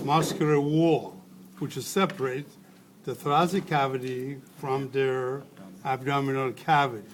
muscular wall, which separates the thoracic cavity from their abdominal cavity.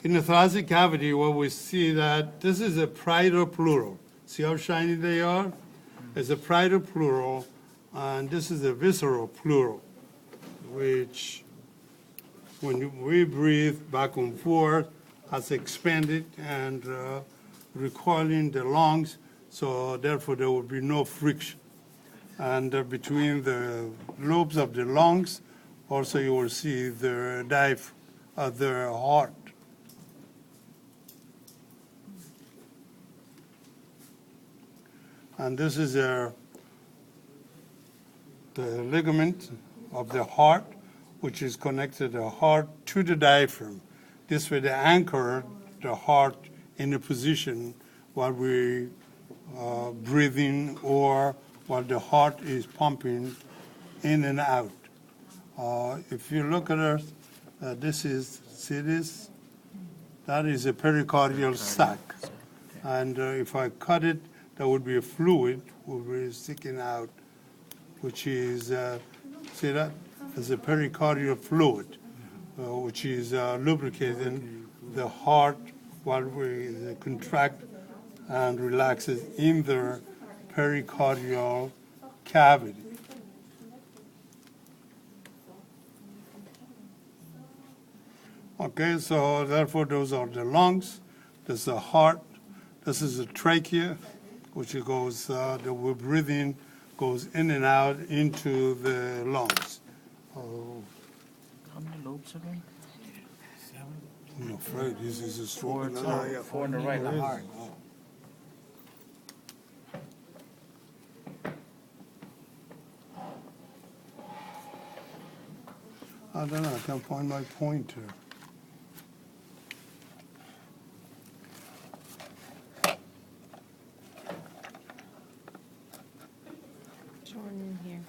In the thoracic cavity, what we see that this is a parietal pleural. See how shiny they are? It's a parietal pleural, and this is a visceral pleural, which when we breathe back and forth has expanded and recoiling the lungs, so therefore there will be no friction. And between the lobes of the lungs, also you will see the the heart. And this is the ligament of the heart, which is connected the heart to the diaphragm. This way they anchor the heart in a position while we breathing or while the heart is pumping in and out. If you look at it, see this? That is a pericardial sac. And if I cut it, there would be a fluid will be sticking out, which is, see that? There's a pericardial fluid, which is lubricating the heart while we contract and relaxes in the pericardial cavity. Okay, so therefore those are the lungs, this is the heart, this is the trachea, which goes, the breathing goes in and out into the lungs. How many lobes again? I'm afraid this is a stroke. Four in the right, the heart. I don't know, I can't find my pointer. Jordan here.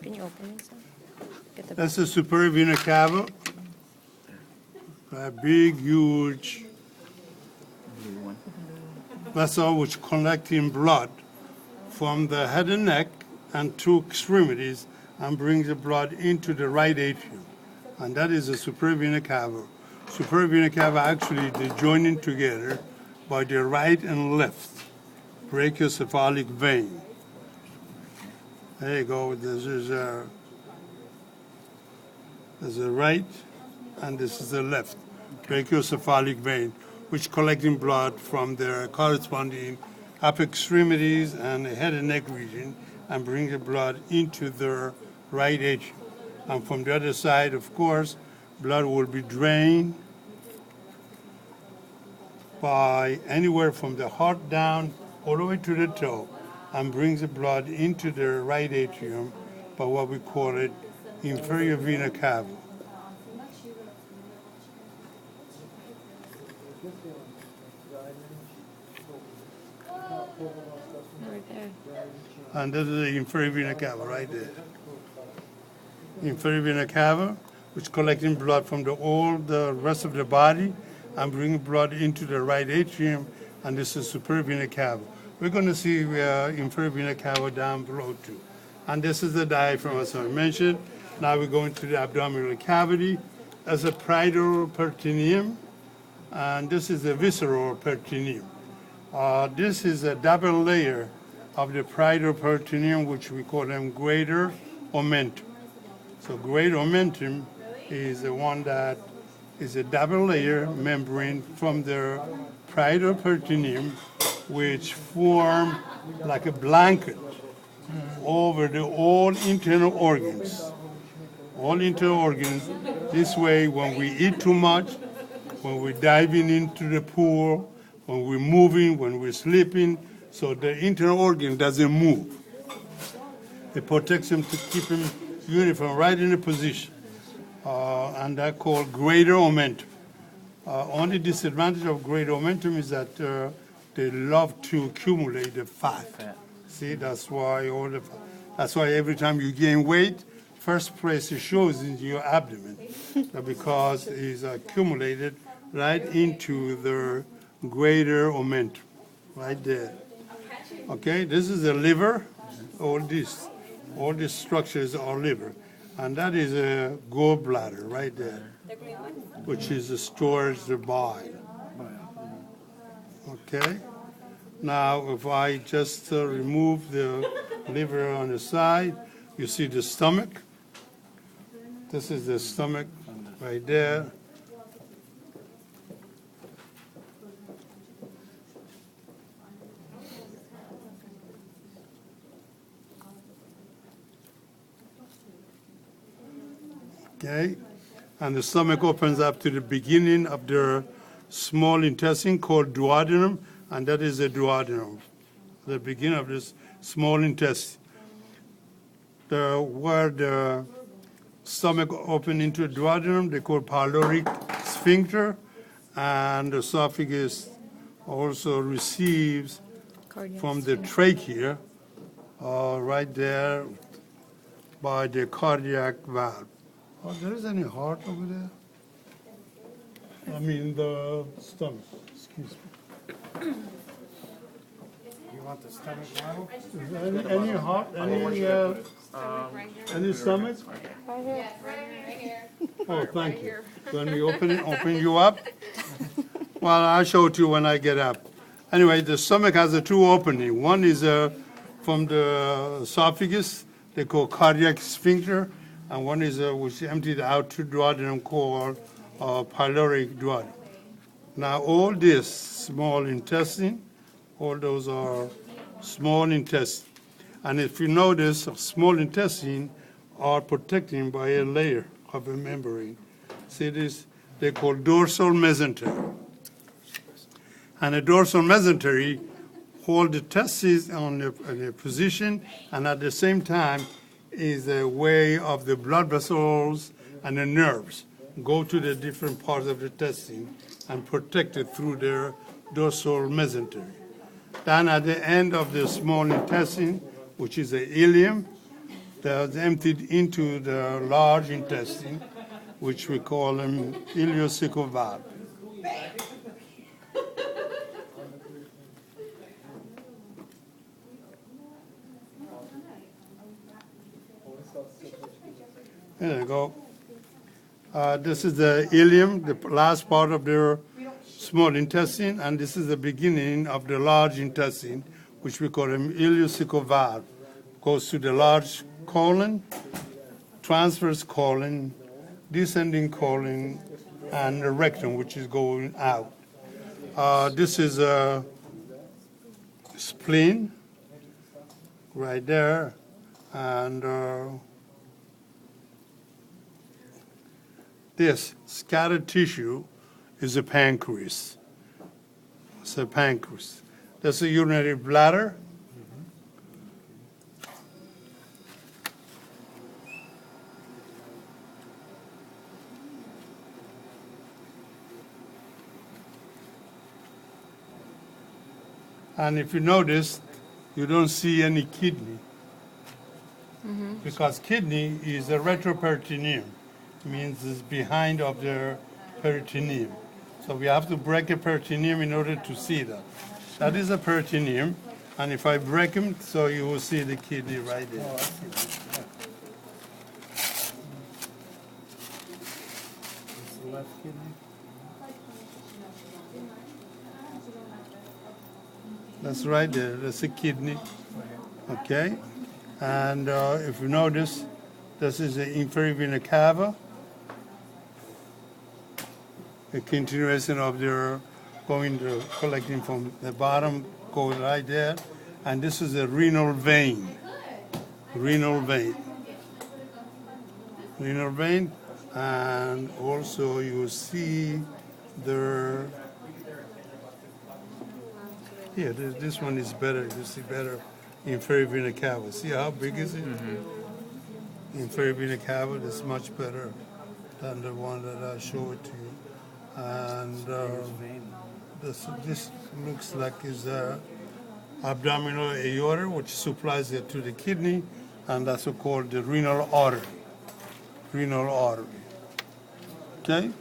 Can you open this up? Get the That's the superior vena cava. A big, huge vessel which collecting blood from the head and neck and two extremities and brings the blood into the right atrium. And that is the superior vena cava. Superior vena cava actually they're joining together by the right and left brachiocephalic vein. There you go. There's a right and this is the left brachiocephalic vein, which collecting blood from their corresponding upper extremities and the head and neck region and bring the blood into their right atrium. And from the other side, of course, blood will be drained by anywhere from the heart down all the way to the toe and brings the blood into the right atrium by what we call it inferior vena cava. right there. And this is the inferior vena cava right there. Inferior vena cava, which collecting blood from all the rest of the body and bringing blood into the right atrium, and this is superior vena cava. We're going to see inferior vena cava down below too. And this is the diaphragm, as I mentioned. Now we're going to the abdominal cavity. There's a parietal peritoneum, and this is the visceral peritoneum. This is a double layer of the parietal peritoneum, which we call them greater omentum. So greater omentum is the one that is a double layer membrane from the parietal peritoneum, which form like a blanket over all internal organs. All internal organs. This way, when we eat too much, when we're diving into the pool, when we're moving, when we're sleeping, so the internal organ doesn't move. It protects them to keep them uniform, right in a position. And that's called greater omentum. Only disadvantage of greater omentum is that they love to accumulate the fat. See, that's why every time you gain weight, first place it shows in your abdomen because it's accumulated right into the greater omentum, right there. Okay, this is the liver. All these structures are liver, and that is a gallbladder right there, which is stores the bile. Okay. Now, if I just remove the liver on the side, you see the stomach. This is the stomach right there. Okay, and the stomach opens up to the beginning of the small intestine called duodenum, and that is the duodenum, the beginning of this small intestine. Where the stomach open into the duodenum, they call pyloric sphincter, and the esophagus also receives Cardiac from the trachea, right there by the cardiac valve. Oh, there is any heart over there? I mean the stomach, excuse me. You want the stomach model? Is there any heart, any stomach? Oh, thank you. When we open you up? Well, I'll show it to you when I get up. Anyway, the stomach has a two opening. One is from the esophagus, they call cardiac sphincter, and one is which emptied out to duodenum called pyloric duodenum. Now, all this small intestine, all those are small intestine. And if you notice, small intestine are protected by a layer of a membrane. See this? They call dorsal mesentery. And a dorsal mesentery hold the testes on a position, and at the same time is a way of the blood vessels and the nerves go to the different parts of the intestine and protect it through their dorsal mesentery. Then at the end of the small intestine, which is the ileum, that's emptied into the large intestine, which we call them ileocecal valve. There you go. This is the ileum, the last part of the small intestine, and this is the beginning of the large intestine, which we call an ileocecal valve. Goes to the large colon, transverse colon, descending colon, and the rectum, which is going out. This is a spleen right there, and this scattered tissue is a pancreas. It's a pancreas. That's a urinary bladder. And if you notice, you don't see any kidney. Because kidney is a retroperitoneum. Means it's behind of the peritoneum. So we have to break a peritoneum in order to see that. That is a peritoneum, and if I break them, so you will see the kidney right there. The left kidney? That's right there, that's a kidney, okay? And if you notice, this is the inferior vena cava, a continuation of their collecting from the bottom, goes right there. And this is a renal vein. Renal vein. Renal vein. And also you see the, here, this one is better. You see better inferior vena cava. See how big is it? Inferior vena cava is much better than the one that I showed to you. And this looks like is abdominal aorta, which supplies it to the kidney, and that's called the renal artery. Renal artery. Okay?